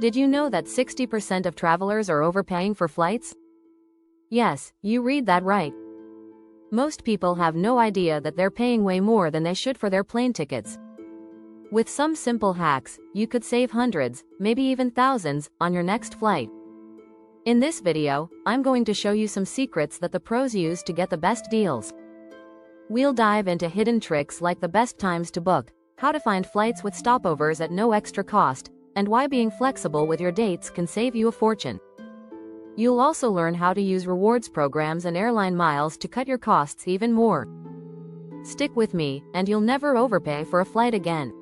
Did you know that 60% of travelers are overpaying for flights? Yes, you read that right. Most people have no idea that they're paying way more than they should for their plane tickets. With some simple hacks, you could save hundreds, maybe even thousands, on your next flight. In this video, I'm going to show you some secrets that the pros use to get the best deals. We'll dive into hidden tricks like the best times to book, how to find flights with stopovers at no extra cost, and why being flexible with your dates can save you a fortune. You'll also learn how to use rewards programs and airline miles to cut your costs even more. Stick with me, and you'll never overpay for a flight again.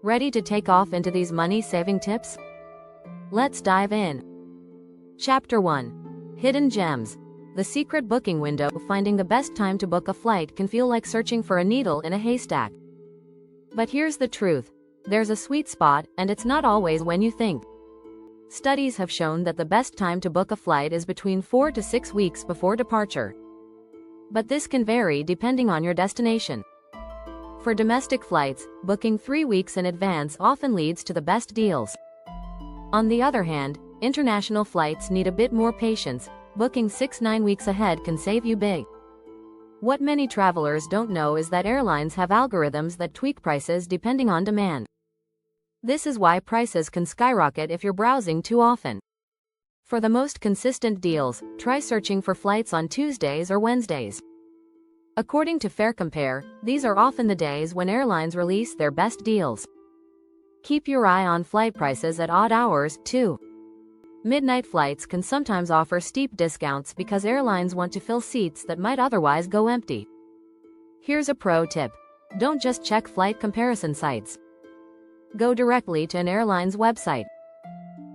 Ready to take off into these money-saving tips? Let's dive in. Chapter 1. Hidden Gems. The secret booking window. Finding the best time to book a flight can feel like searching for a needle in a haystack. But here's the truth. There's a sweet spot, and it's not always when you think. Studies have shown that the best time to book a flight is between 4 to 6 weeks before departure. But this can vary depending on your destination. For domestic flights, booking 3 weeks in advance often leads to the best deals. On the other hand, international flights need a bit more patience. Booking 6-9 weeks ahead can save you big. What many travelers don't know is that airlines have algorithms that tweak prices depending on demand. This is why prices can skyrocket if you're browsing too often. For the most consistent deals, try searching for flights on Tuesdays or Wednesdays. According to FareCompare, these are often the days when airlines release their best deals. Keep your eye on flight prices at odd hours, too. Midnight flights can sometimes offer steep discounts because airlines want to fill seats that might otherwise go empty. Here's a pro tip. Don't just check flight comparison sites. Go directly to an airline's website.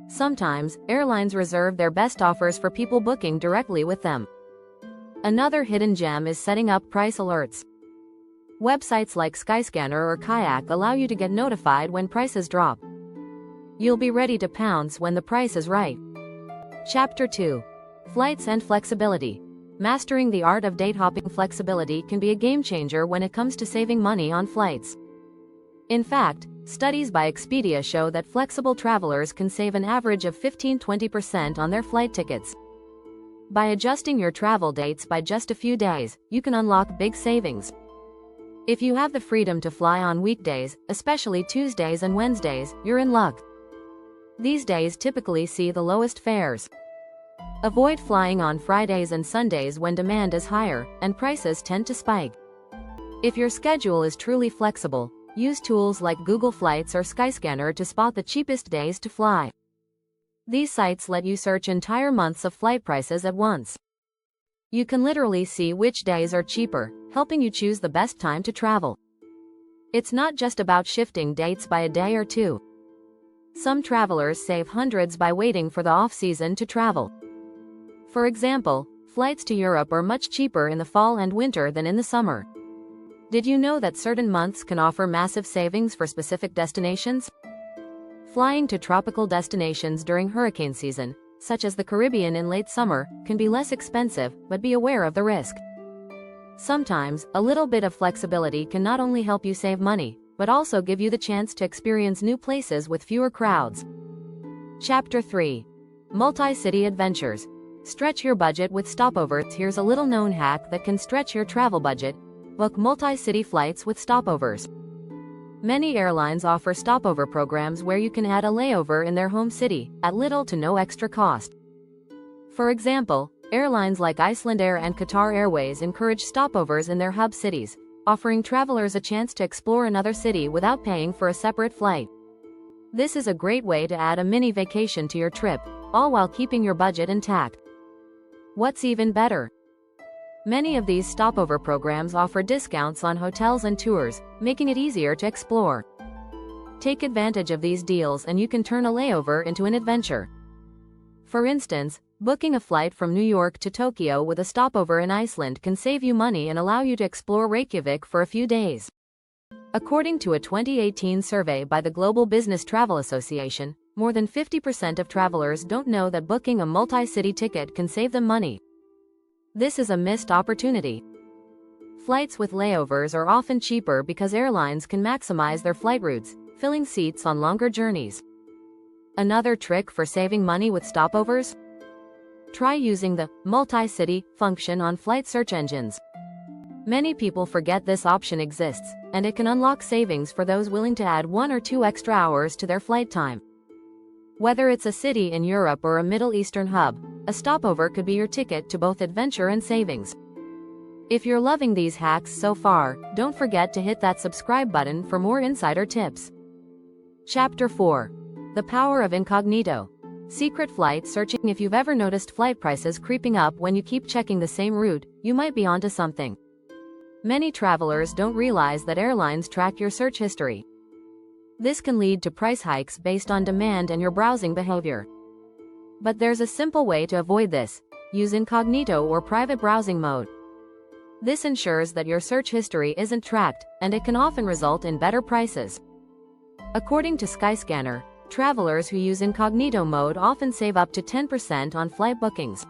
Sometimes, airlines reserve their best offers for people booking directly with them. Another hidden gem is setting up price alerts. Websites like Skyscanner or Kayak allow you to get notified when prices drop. You'll be ready to pounce when the price is right. Chapter 2. Flights and Flexibility. Mastering the art of date hopping. Flexibility can be a game changer when it comes to saving money on flights. In fact, studies by Expedia show that flexible travelers can save an average of 15–20% on their flight tickets. By adjusting your travel dates by just a few days, you can unlock big savings. If you have the freedom to fly on weekdays, especially Tuesdays and Wednesdays, you're in luck. These days typically see the lowest fares. Avoid flying on Fridays and Sundays when demand is higher, and prices tend to spike. If your schedule is truly flexible, use tools like Google Flights or Skyscanner to spot the cheapest days to fly. These sites let you search entire months of flight prices at once. You can literally see which days are cheaper, helping you choose the best time to travel. It's not just about shifting dates by a day or two. Some travelers save hundreds by waiting for the off-season to travel. For example, flights to Europe are much cheaper in the fall and winter than in the summer. Did you know that certain months can offer massive savings for specific destinations? Flying to tropical destinations during hurricane season, such as the Caribbean in late summer, can be less expensive, but be aware of the risk. Sometimes, a little bit of flexibility can not only help you save money, but also give you the chance to experience new places with fewer crowds. Chapter 3. Multi-City Adventures. Stretch your budget with stopovers. Here's a little-known hack that can stretch your travel budget. Book multi-city flights with stopovers. Many airlines offer stopover programs where you can add a layover in their home city, at little to no extra cost. For example, airlines like Icelandair and Qatar Airways encourage stopovers in their hub cities, offering travelers a chance to explore another city without paying for a separate flight. This is a great way to add a mini vacation to your trip, all while keeping your budget intact. What's even better? Many of these stopover programs offer discounts on hotels and tours, making it easier to explore. Take advantage of these deals and you can turn a layover into an adventure. For instance, booking a flight from New York to Tokyo with a stopover in Iceland can save you money and allow you to explore Reykjavik for a few days. According to a 2018 survey by the Global Business Travel Association, more than 50% of travelers don't know that booking a multi-city ticket can save them money. This is a missed opportunity. Flights with layovers are often cheaper because airlines can maximize their flight routes, filling seats on longer journeys. Another trick for saving money with stopovers? Try using the multi-city function on flight search engines. Many people forget this option exists, and it can unlock savings for those willing to add 1 or 2 extra hours to their flight time. Whether it's a city in Europe or a Middle Eastern hub, a stopover could be your ticket to both adventure and savings. If you're loving these hacks so far, don't forget to hit that subscribe button for more insider tips. Chapter 4. The Power of Incognito. Secret flight searching. If you've ever noticed flight prices creeping up when you keep checking the same route, you might be onto something. Many travelers don't realize that airlines track your search history. This can lead to price hikes based on demand and your browsing behavior. But there's a simple way to avoid this. Use incognito or private browsing mode. This ensures that your search history isn't tracked, and it can often result in better prices. According to Skyscanner, travelers who use incognito mode often save up to 10% on flight bookings.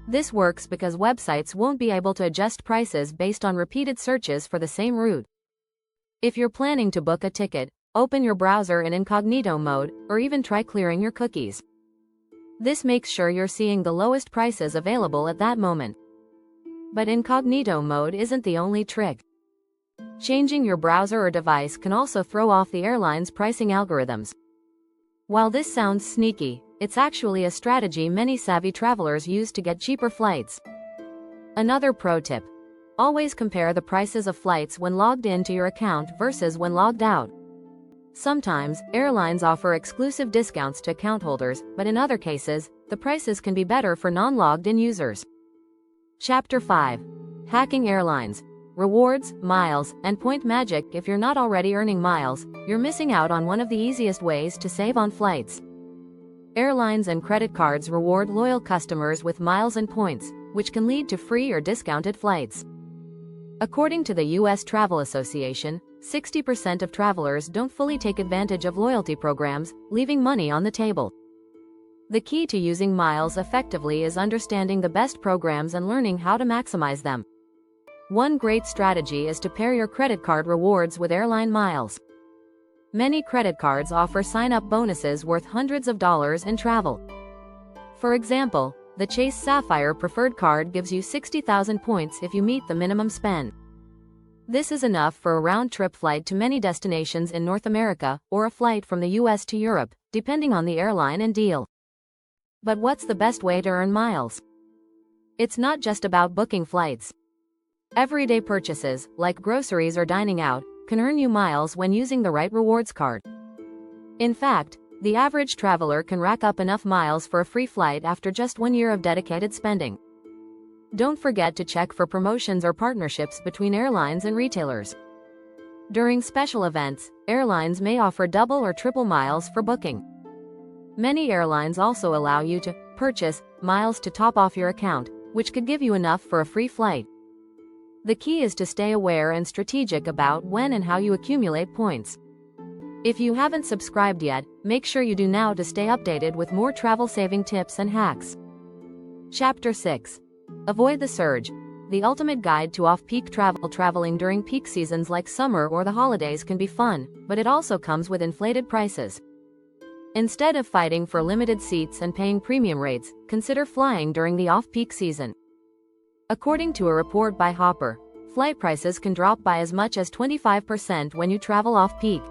This works because websites won't be able to adjust prices based on repeated searches for the same route. If you're planning to book a ticket, open your browser in incognito mode, or even try clearing your cookies. This makes sure you're seeing the lowest prices available at that moment. But incognito mode isn't the only trick. Changing your browser or device can also throw off the airline's pricing algorithms. While this sounds sneaky, it's actually a strategy many savvy travelers use to get cheaper flights. Another pro tip: always compare the prices of flights when logged into your account versus when logged out. Sometimes, airlines offer exclusive discounts to account holders, but in other cases, the prices can be better for non-logged-in users. Chapter 5. Hacking airlines. Rewards, miles, and point magic. If you're not already earning miles, you're missing out on one of the easiest ways to save on flights. Airlines and credit cards reward loyal customers with miles and points, which can lead to free or discounted flights. According to the U.S. Travel Association, 60% of travelers don't fully take advantage of loyalty programs, leaving money on the table. The key to using miles effectively is understanding the best programs and learning how to maximize them. One great strategy is to pair your credit card rewards with airline miles. Many credit cards offer sign-up bonuses worth hundreds of dollars in travel. For example, the Chase Sapphire Preferred Card gives you 60,000 points if you meet the minimum spend. This is enough for a round-trip flight to many destinations in North America, or a flight from the US to Europe, depending on the airline and deal. But what's the best way to earn miles? It's not just about booking flights. Everyday purchases, like groceries or dining out, can earn you miles when using the right rewards card. In fact, the average traveler can rack up enough miles for a free flight after just 1 year of dedicated spending. Don't forget to check for promotions or partnerships between airlines and retailers. During special events, airlines may offer double or triple miles for booking. Many airlines also allow you to purchase miles to top off your account, which could give you enough for a free flight. The key is to stay aware and strategic about when and how you accumulate points. If you haven't subscribed yet, make sure you do now to stay updated with more travel-saving tips and hacks. Chapter 6. Avoid the surge. The ultimate guide to off-peak travel. Traveling during peak seasons like summer or the holidays can be fun, but it also comes with inflated prices. Instead of fighting for limited seats and paying premium rates, consider flying during the off-peak season. According to a report by Hopper, flight prices can drop by as much as 25% when you travel off-peak.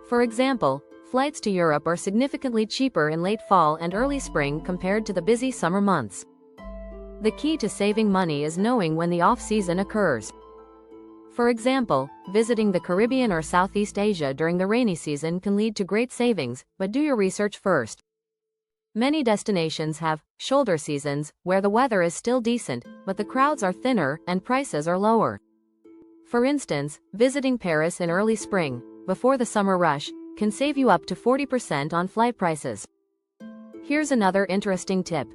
For example, flights to Europe are significantly cheaper in late fall and early spring compared to the busy summer months. The key to saving money is knowing when the off-season occurs. For example, visiting the Caribbean or Southeast Asia during the rainy season can lead to great savings, but do your research first. Many destinations have shoulder seasons, where the weather is still decent, but the crowds are thinner and prices are lower. For instance, visiting Paris in early spring, before the summer rush, can save you up to 40% on flight prices. Here's another interesting tip.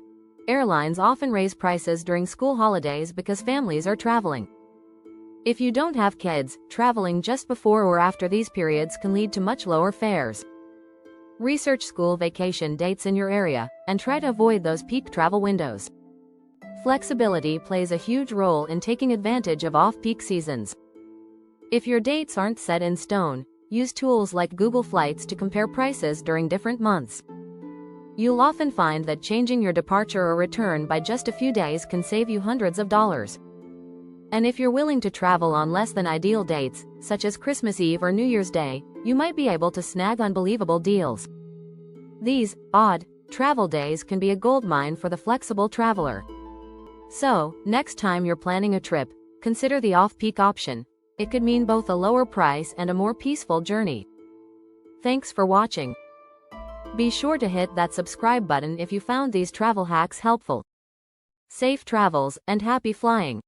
Airlines often raise prices during school holidays because families are traveling. If you don't have kids, traveling just before or after these periods can lead to much lower fares. Research school vacation dates in your area, and try to avoid those peak travel windows. Flexibility plays a huge role in taking advantage of off-peak seasons. If your dates aren't set in stone, Use tools like Google Flights to compare prices during different months. You'll often find that changing your departure or return by just a few days can save you hundreds of dollars. And if you're willing to travel on less than ideal dates, such as Christmas Eve or New Year's Day, you might be able to snag unbelievable deals. These odd travel days can be a goldmine for the flexible traveler. So, next time you're planning a trip, consider the off-peak option. It could mean both a lower price and a more peaceful journey. Thanks for watching. Be sure to hit that subscribe button if you found these travel hacks helpful. Safe travels and happy flying!